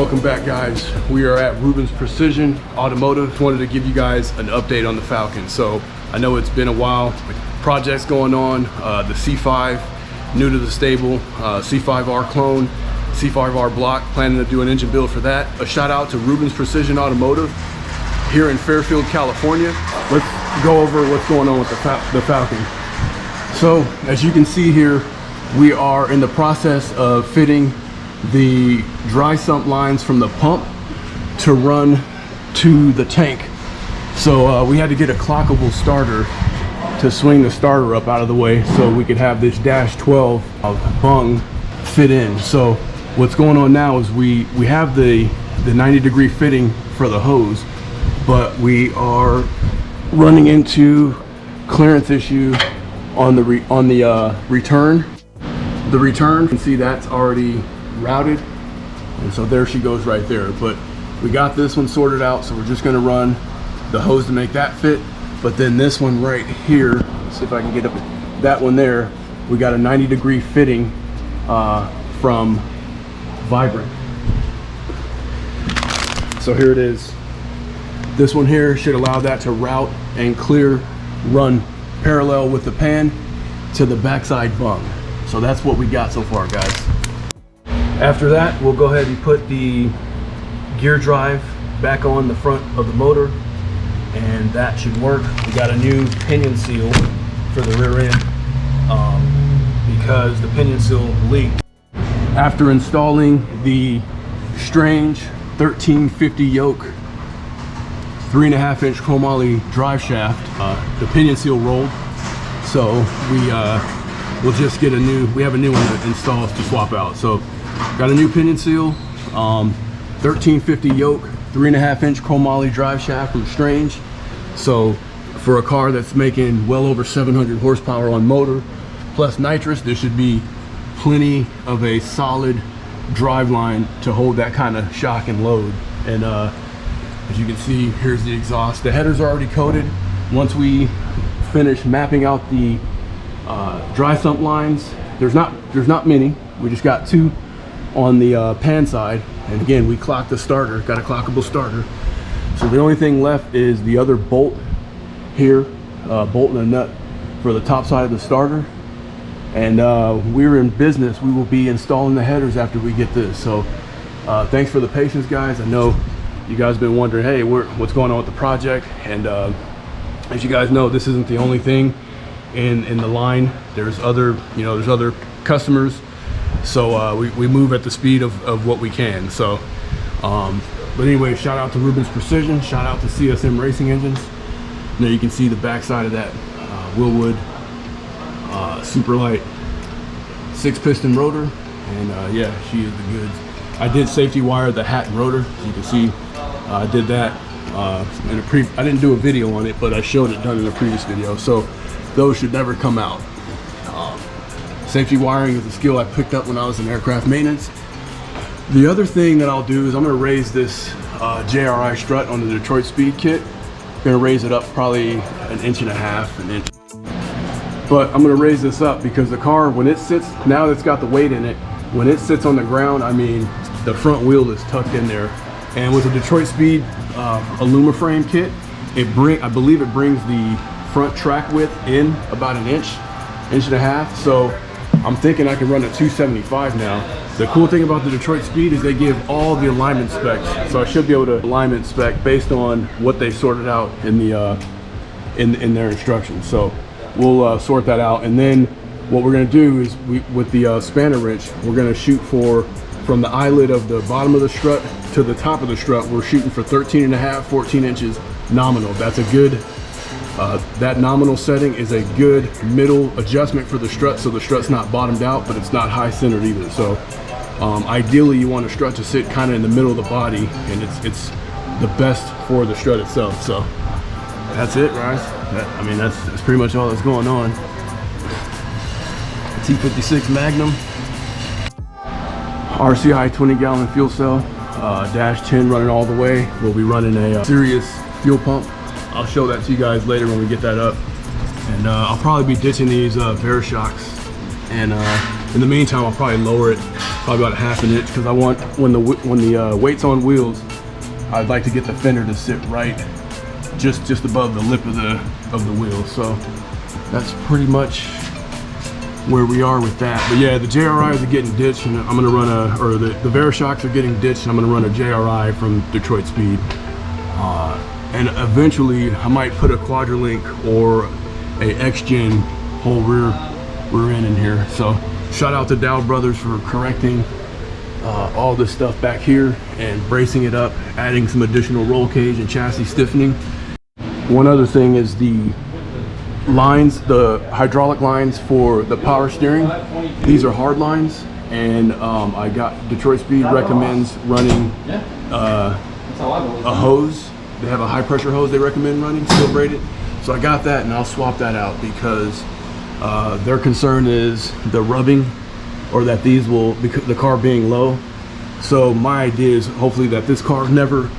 Welcome back, guys. We are at Ruben's Precision Automotive. Wanted to give you guys an update on the Falcon. So I know it's been a while, projects going on, the C5 new to the stable, C5R clone, C5R block, planning to do an engine build for that. A shout out to Ruben's Precision Automotive here in Fairfield, California. Let's go over what's going on with the Falcon. So as you can see here, we are in the process of fitting the dry sump lines from the pump to run to the tank. So we had to get a clockable starter to swing the starter up out of the way so we could have this dash 12 bung fit in. So what's going on now is we have the 90-degree fitting for the hose, but we are running into clearance issue on the return. The return, you can see that's already routed, and so there she goes right there. But we got this one sorted out, so we're just going to run the hose to make that fit. But then this one right here, see if I can get up that one there, we got a 90-degree fitting from Vibrant. So here it is. This one here should allow that to route and clear, run parallel with the pan to the backside bung. So that's what we got so far, guys. After that, we'll go ahead and put the gear drive back on the front of the motor, and that should work. We got a new pinion seal for the rear end because the pinion seal leaked. After installing the Strange 1350 yoke 3.5-inch chromoly drive shaft, the pinion seal rolled, so we'll just get we have a new one to install to swap out. So got a new pinion seal, 1350 yoke, 3.5-inch chromoly drive shaft from Strange. So for a car that's making well over 700 horsepower on motor plus nitrous, there should be plenty of a solid drive line to hold that kind of shock and load. And as you can see, here's the exhaust. The headers are already coated. Once we finish mapping out the dry sump lines, there's not many. We just got 2 on the pan side, and again, we clocked the starter, got a clockable starter. So the only thing left is the other bolt here, bolt and a nut for the top side of the starter. And we're in business. We will be installing the headers after we get this. So thanks for the patience, guys. I know you guys have been wondering, hey, what's going on with the project? And as you guys know, this isn't the only thing in the line. There's other customers. So we move at the speed of what we can. So, but anyway, shout out to Ruben's Precision. Shout out to CSM Racing Engines. Now you can see the backside of that Willwood super light 6-piston rotor, and yeah, she is the goods. I did safety wire the hat and rotor. As you can see, I did that I didn't do a video on it, but I showed it done in a previous video. So those should never come out. Safety wiring is a skill I picked up when I was in aircraft maintenance. The other thing that I'll do is I'm going to raise this JRI strut on the Detroit Speed kit. I'm going to raise it up probably 1.5 inches. But I'm going to raise this up because the car, when it sits, now that it's got the weight in it, when it sits on the ground, I mean, the front wheel is tucked in there. And with the Detroit Speed Alumaframe kit, I believe it brings the front track width in about 1.5 inches. So I'm thinking I can run at 275 now. The cool thing about the Detroit Speed is they give all the alignment specs. So I should be able to alignment spec based on what they sorted out in the in their instructions. So we'll sort that out, and then what we're going to do is with the spanner wrench, we're going to shoot for, from the eyelid of the bottom of the strut to the top of the strut, we're shooting for 13.5, 14 inches nominal. That's a good, that nominal setting is a good middle adjustment for the strut, so the strut's not bottomed out, but it's not high centered either. So ideally you want a strut to sit kind of in the middle of the body, and it's the best for the strut itself. So that's it, guys. I mean, that's pretty much all that's going on. T56 Magnum, RCI 20-gallon fuel cell, dash 10 running all the way. We'll be running a serious fuel pump. I'll show that to you guys later when we get that up. And I'll probably be ditching these Verishocks. And in the meantime, I'll probably lower it probably about a ½ inch, because I want, when the weight's on wheels, I'd like to get the fender to sit right just above the lip of the wheel. So that's pretty much where we are with that. But yeah, the JRIs are getting ditched, and I'm gonna run the Verishocks are getting ditched, and I'm gonna run a JRI from Detroit Speed. And eventually I might put a Quadrolink or a X-Gen whole rear end in here. So shout out to Dow Brothers for correcting all this stuff back here and bracing it up, adding some additional roll cage and chassis stiffening. One other thing is the lines, the hydraulic lines for the power steering. These are hard lines, and I got Detroit Speed recommends running a hose. They have a high pressure hose they recommend running, steel braided. So I got that, and I'll swap that out because their concern is the rubbing, or that these will, because the car being low. So my idea is hopefully that this car never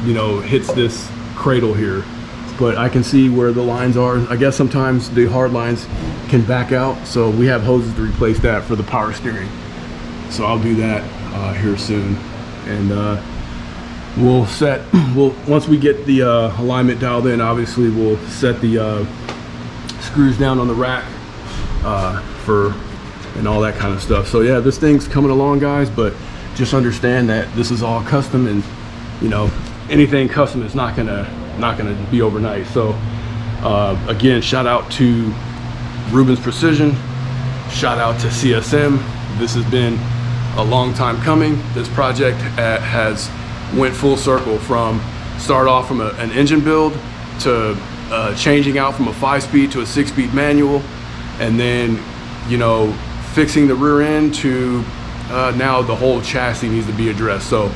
you know, hits this cradle here. But I can see where the lines are. I guess sometimes the hard lines can back out, so we have hoses to replace that for the power steering. So I'll do that here soon, and once we get the alignment dialed in, obviously we'll set the screws down on the rack and all that kind of stuff. So yeah, this thing's coming along, guys, but just understand that this is all custom, and you know, anything custom is not gonna be overnight. So again, shout out to Ruben's Precision, shout out to CSM. This has been a long time coming. This project has went full circle from start off from an engine build to changing out from a 5-speed to a 6-speed manual, and then, you know, fixing the rear end to now the whole chassis needs to be addressed. So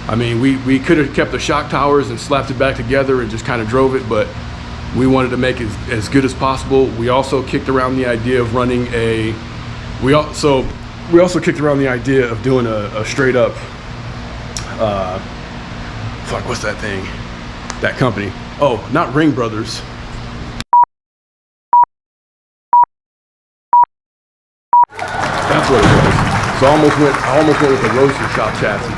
I mean, we could have kept the shock towers and slapped it back together and just kind of drove it, but we wanted to make it as good as possible. We also kicked around the idea of running we also kicked around the idea of doing a straight up what's that thing, that company, oh, not Ring Brothers, that's what it was. So I almost went with the roaster shop chassis.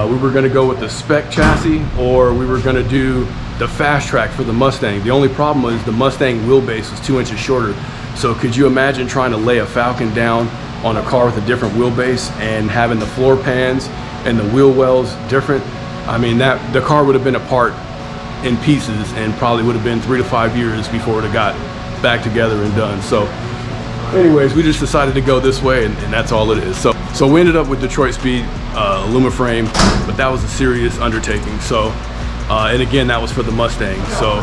We were going to go with the spec chassis, or we were going to do the fast track for the Mustang. The only problem was the Mustang wheelbase was 2 inches shorter. So could you imagine trying to lay a Falcon down on a car with a different wheelbase and having the floor pans and the wheel wells different? I mean, the car would have been apart in pieces and probably would have been 3 to 5 years before it got back together and done. So anyways, we just decided to go this way, and that's all it is. So we ended up with Detroit Speed Alumaframe, but that was a serious undertaking. So and again, that was for the Mustang. So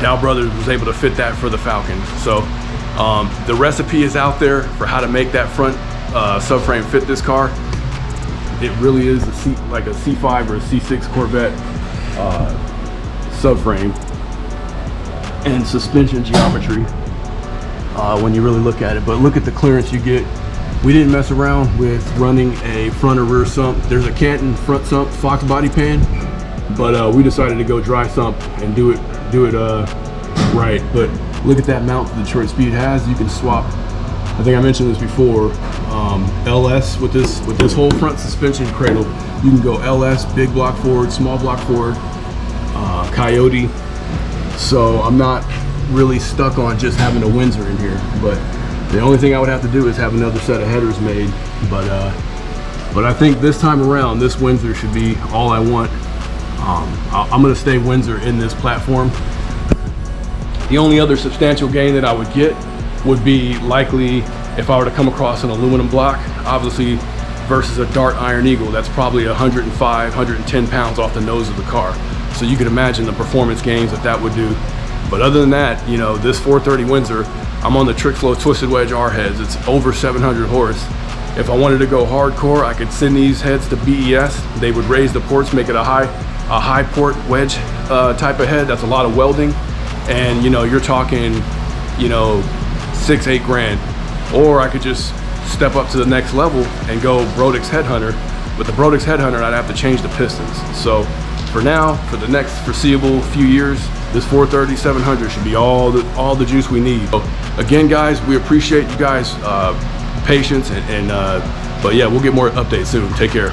Dow Brothers was able to fit that for the Falcon. So the recipe is out there for how to make that front subframe fit this car. It really is like a C5 or a C6 Corvette subframe and suspension geometry when you really look at it. But look at the clearance you get. We didn't mess around with running a front or rear sump. There's a Canton front sump Fox body pan, but we decided to go dry sump and do it right. But look at that mount that Detroit Speed has. You can swap, I think I mentioned this before, LS with this whole front suspension cradle. You can go LS, big block forward, small block forward, Coyote. So I'm not really stuck on just having a Windsor in here, but the only thing I would have to do is have another set of headers made. But I think this time around, this Windsor should be all I want. I'm gonna stay Windsor in this platform. The only other substantial gain that I would get would be likely if I were to come across an aluminum block, obviously, versus a Dart Iron Eagle. That's probably 105, 110 pounds off the nose of the car. So you can imagine the performance gains that would do. But other than that, you know, this 430 Windsor, I'm on the Trickflow Twisted Wedge R heads. It's over 700 horse. If I wanted to go hardcore, I could send these heads to BES. They would raise the ports, make it a high port wedge type of head. That's a lot of welding. And you know, you're talking, you know, 6-8 grand. Or I could just step up to the next level and go Brodix Headhunter. With the Brodix Headhunter, I'd have to change the pistons. So for now, for the next foreseeable few years, this 430 700 should be all the juice we need. So again, guys, we appreciate you guys' patience and But yeah, we'll get more updates soon. Take care.